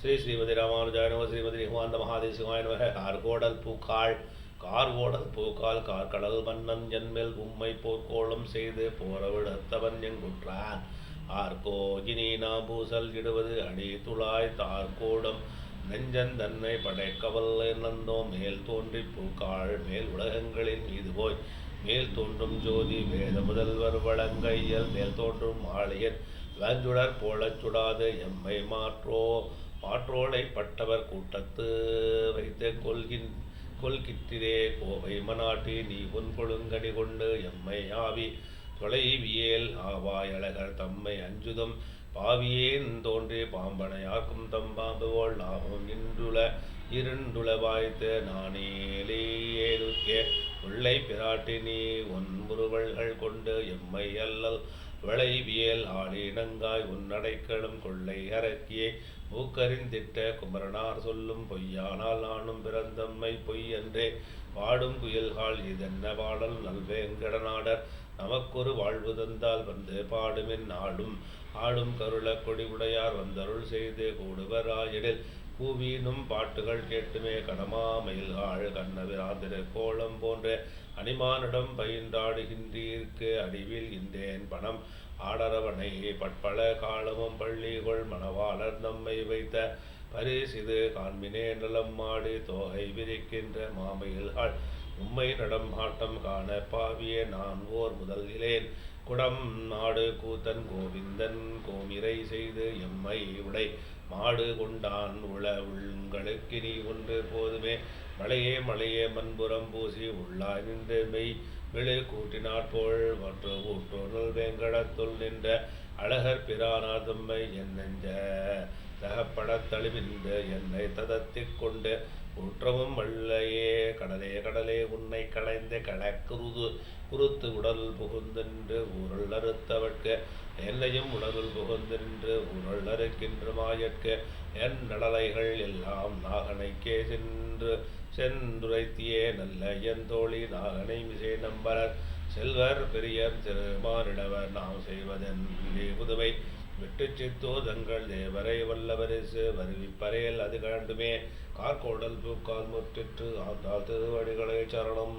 ஸ்ரீ ஸ்ரீமதி ராமானுஜாய நம ஸ்ரீமதி நிகமாந்த மகாதேசிகாய நம கார்கோடல் பூக்காள் கார்கோடல் பூக்கால் கார்கடல் மன்னன் ஜன்மேல் உம்மை போர்க்கோளம் செய்து போரவிடத்தவன் எங்குற்றான் ஆர்கோஜினி நாம்பூசல் இடுவது அடி துளாய் தார்கோடம் நெஞ்சன் தன்னை படைக்கவல் நந்தோ மேல் தோன்றி பூக்காள் மேல் உலகங்களின் மீது போய் மேல் தோன்றும் ஜோதி வேத முதல்வர் வழங்கையல் மேல் தோன்றும் ஆழியன் வஞ்சுடர் போலச் சுடாது எம்மை மாற்றோளை பட்டவர் கூட்டத்து வைத்து கொள்கிற்றிரே கோவை மனாட்டி நீ உன் கொழுங்கடி கொண்டு எம்மை ஆவி தொலைவியேல் ஆவாய் அழகர் தம்மை அஞ்சுதும் பாவியேன் தோன்றி பாம்பனையாக்கும் தம்பாம்பு போல் லாபம் இருண்டுல வாய்த்து நானேலேருக்கே உள்ளை பிராட்டி நீ உன் முறுவல்கள் கொண்டு எம்மை அல்லல் விளைவியல் ஆளினங்காய் உன்னடைக்கலும் கொள்ளை அரக்கியே மூக்கறிந்திட்ட குமரனார் சொல்லும் பொய்யானால் நானும் பிறந்தம்மை பொய் என்றே பாடும் குயில்கால் இதென்ன பாடல் நல்வேங்கடநாடர் நமக்கொரு வாழ்வு தந்தால் வந்து பாடுமென் ஆடும் கருள கொடி உடையார் வந்தருள் செய்து கூடுவராயிடில் கூவீனும் பாட்டுகள் கேட்டுமே கடமா மயில்காள் கண்ணவிராந்திர கோலம் போன்ற அணிமானிடம் பயின்றாடுகின்றீர்க்கு அடிவில் இந்தேன் பணம் ஆடரவனை பட்பல காலமும் பள்ளிகொள் மணவாளர் நம்மை வைத்த பரிசிது காண்மினே நலம் மாடி தோகை விரிக்கின்ற மாமயில்காள் உம்மை நடம் ஆட்டம் காண பாவியே நான் ஓர் முதல் இலேன் குடம் நாடு கூத்தன் கோவிந்தன் கோமிரை செய்து எம்மை உடை மாடு கொண்டான் உங்களுக்கு நீ ஒன்று போதுமே மலையே மண்புறம் பூசி உள்ளாய் நின்று மெய் விழு கூட்டினாற்போல் மற்ற ஊற்றோனல் வேங்கடத்துள் நின்ற அழகர் பிரானார் தம்மை என் நெஞ்ச தகப்படத் தழுவிந்து என்னை ததத்திக் கொண்டு ஊற்றமும் வல்லையே கடலே உன்னை களைந்த குருத்து உடல் புகுந்தென்று ஊரல் அறுத்தவட்க என்னையும் உடலுள் புகுந்தென்று ஊரல் அறுக்கின்ற மாயற்க என் நடலைகள் எல்லாம் நாகனைக்கே சென்றுரைத்தியே நல்ல என் தோழி நாகனை மிசை நம்பரர் செல்வர் பெரியர் திருமானிடவர் நாம் செய்வதென் புதுவை விட்டு சித்தோ தங்கள் தேவரை வல்லவரிசு வருவிப்பறையல் அது கண்டுமே கார்கோடல் பூக்கால் முற்றிற்று ஆந்தால் திருவடிகளை சரணம்.